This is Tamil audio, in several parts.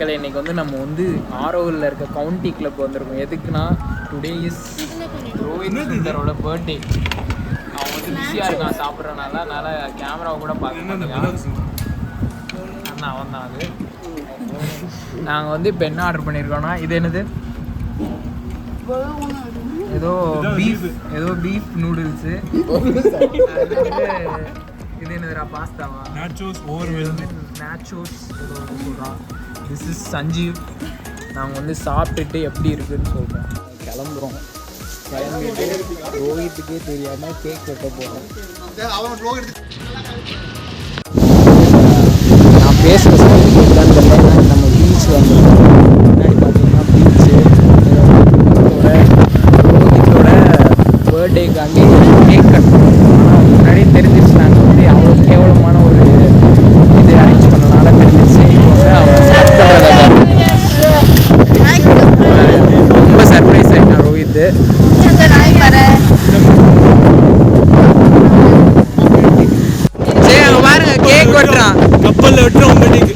மக்கள் இன்னைக்கு வந்து நம்ம வந்து ஆரோவில் இருக்க கவுண்டி கிளப் வந்திருக்கோம். எதுக்குன்னா டுடே இஸ் ரோஹித் சுந்தரோட பர்த்டே. அவன் வந்து பிஸியாக இருக்கான் சாப்பிட்றனால, அதனால் கேமராவை கூட பார்க்க மாட்டேங்க. அவன் தான் அது. நாங்கள் வந்து இப்போ என்ன ஆர்டர் பண்ணியிருக்கோன்னா, இது என்னது ஏதோ பீஃப் நூடுல்ஸு. இது என்னதுடா பாஸ்தாவா? நேச்சோஸ் ஏதோ சொல்கிறான். This is Sanjeev. நாங்கள் வந்து சாப்பிட்டுட்டு எப்படி இருக்குதுன்னு சொல்கிறோம். கிளம்புறோம். கிளம்பிட்டு ரோஹித்துக்கே தெரியாமல் கேக் வெட்ட போகிறோம். நான் பேசுகிற ஸ்டைல் கேட்கலான்னு தெரியல. நம்ம பீச் வந்துடும். முன்னாடி பார்த்தீங்கன்னா பீச்சு ரோஹித்தோட பர்த்டேக்காண்டி கேக் கட்டணும். ஆனால் முன்னாடியே தெரிஞ்சிருச்சு நாங்கள் வந்து அவ்வளோ கேவலமான ஒரு இது அரேஞ்ச் பண்ணனால தெரிஞ்சிருச்சு. இப்போ வந்து அவன் ஸ்டார்ட் பண்ணுறத ரொம்ப சர்ப்ரைஸ் ஆகிட்டான் ரோஹித்து. சரி அங்கே பாருங்க கேக் வெட்டுறான். கப்பலில் வெட்டுறோம் பர்த்டேக்கு.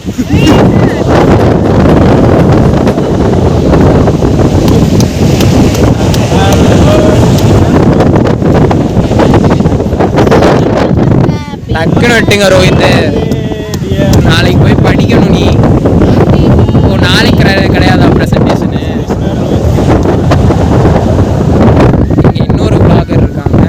டக்குன்னு வெட்டுங்க ரோஹித். நாளைக்கு போய் படிக்கணும் நீ. ஓ நாளைக்கு கிடையாதா ப்ரெசன்டேஷனு? இங்கே இன்னொரு வ்ளாகர் இருக்காங்க.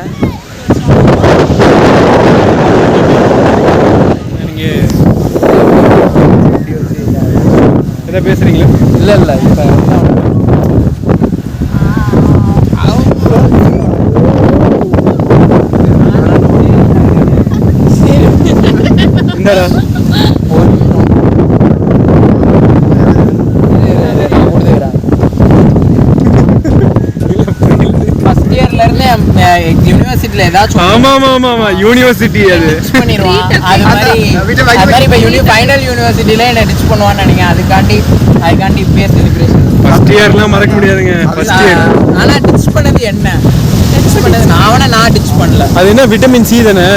எதை பேசுகிறீங்களா? இல்லை இப்போ யூனிவர்சிட்டியில் ஏதாச்சும் யூனிவர்சிட்டி அது பண்ணிடுவான். அது மாதிரி இப்போ ஃபைனல் யூனிவர்சிட்டியில் என்ன டிச் பண்ணுவான்னு நினைக்கிறேன். அதுக்காண்டி இப்பயே செலிப்ரேஷன். ஃபர்ஸ்ட் இயர்லாம் மறக்க முடியாதுங்க. ஃபர்ஸ்ட் இயர் ஆனால் டிச் பண்ணது என்ன? டிச் பண்ணது நான் டிச் பண்ணல. அது என்ன விட்டமின் சி தானே?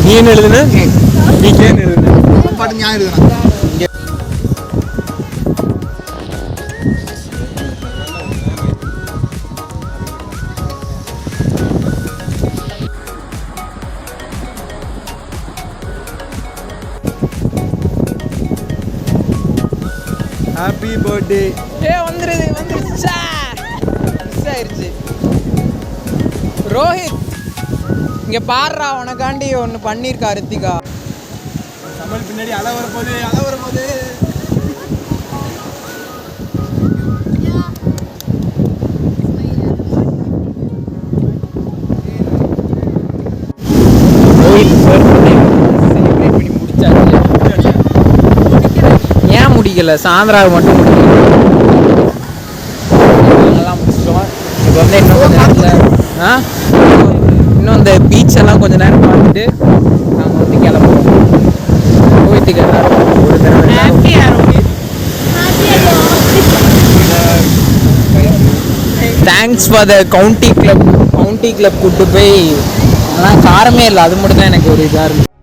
நீ என்ன எழுதுன? நீ கேன்னு எழுதுன பாட்டு ஞாபகம் எழுதுனா. Happy birthday. வந்துருச்சா? மிஸ் ஆயிடுச்சு. ரோஹித் இங்கே பாடுறா, உனக்காண்டி ஒன்று பண்ணியிருக்கா ரித்திகா. தமிழ் பின்னாடி அலை வரப்போகுது. ரோஹித் பர்த்டே செலிப்ரேட் பண்ணி முடிச்சாச்சு. ஏன் முடிக்கல? சாயந்தரம் மட்டும் முடிக்கல. நல்லா முடிச்சிட்டோம். இப்போ வந்து இன்னும் கொஞ்சம் நேரத்தில் இன்னும் இந்த பீச்செல்லாம் கொஞ்சம் நேரம் பார்த்துட்டு நாங்கள் வந்து கிளம்புவோம். ரோஹித்துக்கு எல்லாரும் ஒரு தடவை thanks for the county club கூப்பிட்டு போய் அதெல்லாம் காரமே இல்லை. அது மட்டும் தான் எனக்கு ஒரு இதாக இருக்குது.